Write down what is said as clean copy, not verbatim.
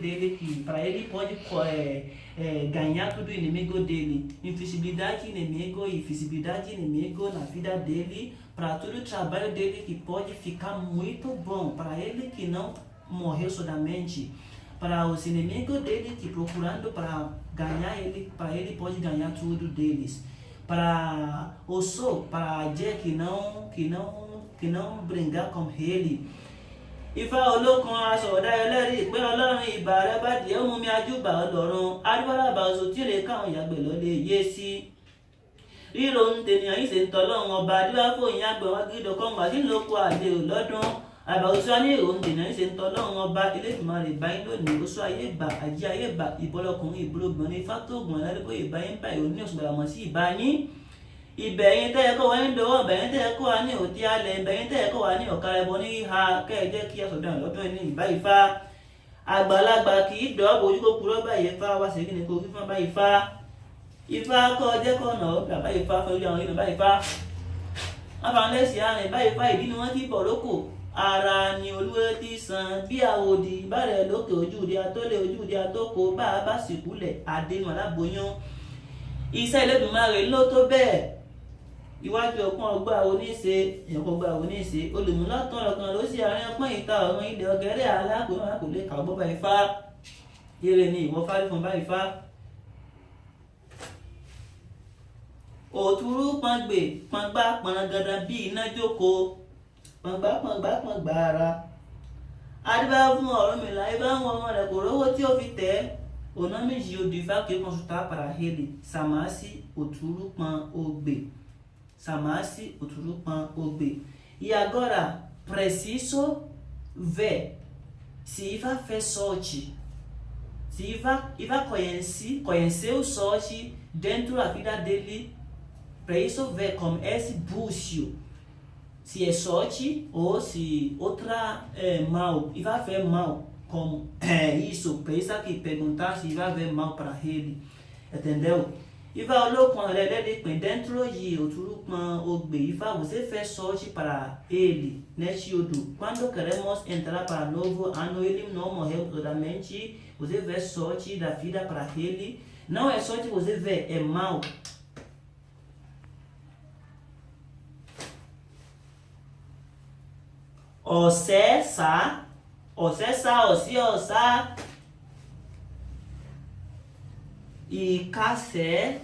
dele que para ele pode ganhar tudo inimigo dele, invisibilidade inimigo e visibilidade inimigo na vida dele, para todo o trabalho dele que pode ficar muito bom, para ele que não morreu somente, para os inimigos dele que procurando para ganhar ele, para ele pode ganhar tudo deles, para o sol, para dizer que não brigar com ele. Ifá olókun aṣọ ọ̀dá ẹlẹ́rìí pé ọlọ́run ìbà rẹ bá di ọmú mi ajúbà ọlọ́run adúbáràbà oṣù tí lè káwọn ìyàgbẹ́ lọ lè yé sí. Ríro ń tènìyàn yìí ṣe ń tọ́lọ́run ọba adúbáfò ìyàgbẹ́ wá gídọ̀ kọ́ wá sínú oko àdé lọ́dún. Àbà oṣù ayé ìrò ń tènìyàn yìí ṣe ń tọ́lọ́run ọba Elédùmarè báyìí lónìí oṣù ayé ìbà àjí ayé ìbà ìbọ́lọ́kùnrin ìbúrògbọ̀n ifá tó gùn ẹlẹ́dẹ́gbẹ́ ìbáyín báyìí òní oṣù gbàgbọ́n sí ìbáyín. Ìbẹ̀yìn tẹ́ ẹ kó wá ní dọwọ́, ìbẹ̀yìn tẹ́ ẹ kó wá ní òtí alẹ̀, ìbẹ̀yìn tẹ́ ẹ kó wá ní ọ̀kárẹ́bọ ní ìhà kẹ́ẹ̀jẹ́ kí aṣọ̀dá lọ́dún ní ìbá Ifá. Àgbàlagbà kì í dọ̀ bojú kó purọ́ báyìí Ifá wá sí kí ni kò fífọ́n bá Ifá. Ifá kọ́ jẹ́ kọ́nà ọ̀gbà bá Ifá fẹ́ ojú àwọn ìlú bá Ifá. Wọ́n fa lẹ́sì àárín bá Ifá ìdí ni wọ́n ti bọ̀ lóko. Ara ni olúwe ti sàn bí àwòdì ìbárẹ̀ lókè ojúde atólé ojúde atóko bá a bá sìkúlẹ̀ àdénú aláboyún. Iṣẹ́ Elédùmarè ló tó bẹ́ẹ̀. Iwájú ọpọ́n ọgbà oníṣe ìyànkọ́ ọgbà oníṣe olùmúlọ́tàn ọ̀kan ló sì àárín ọpọ́n ìta ọ̀run ilẹ̀ ọ̀gẹ́rẹ́ alákòóhàn kò lè kàwọ́ bá Ifá. Ire ni ìwọ fárí fún bá Ifá. Òtúrú pọngbè pọngbà pọnrangandan bí iná jókòó pọngbà pọngbà pọngbà ara. Adébá fún Ọ̀rúnmìlà Ifá ń wọ ọmọ rẹ̀ kò rówó tí ó fi tẹ̀. O nome de Odiva que consultar para ele, Samasi Oturupan Ogbe. Samasi Oturupan Ogbe. E agora, preciso ver se Iva fez sorte. Se Iva conheceu sorte dentro da vida dele. Preciso ver como esse bucio. Se é sorte ou se outra mal. Iva fez mal. Como isso, pensa que perguntar se vai ver mal para ele, entendeu? E vai olhar com ele dentro de outro ogbe, e vai você fez sorte para ele neste ano. Quando queremos entrar para novo ano, ele não morreu totalmente. Você vê sorte da vida para ele. Não é sorte você vê, é mal. Ọ̀sá e café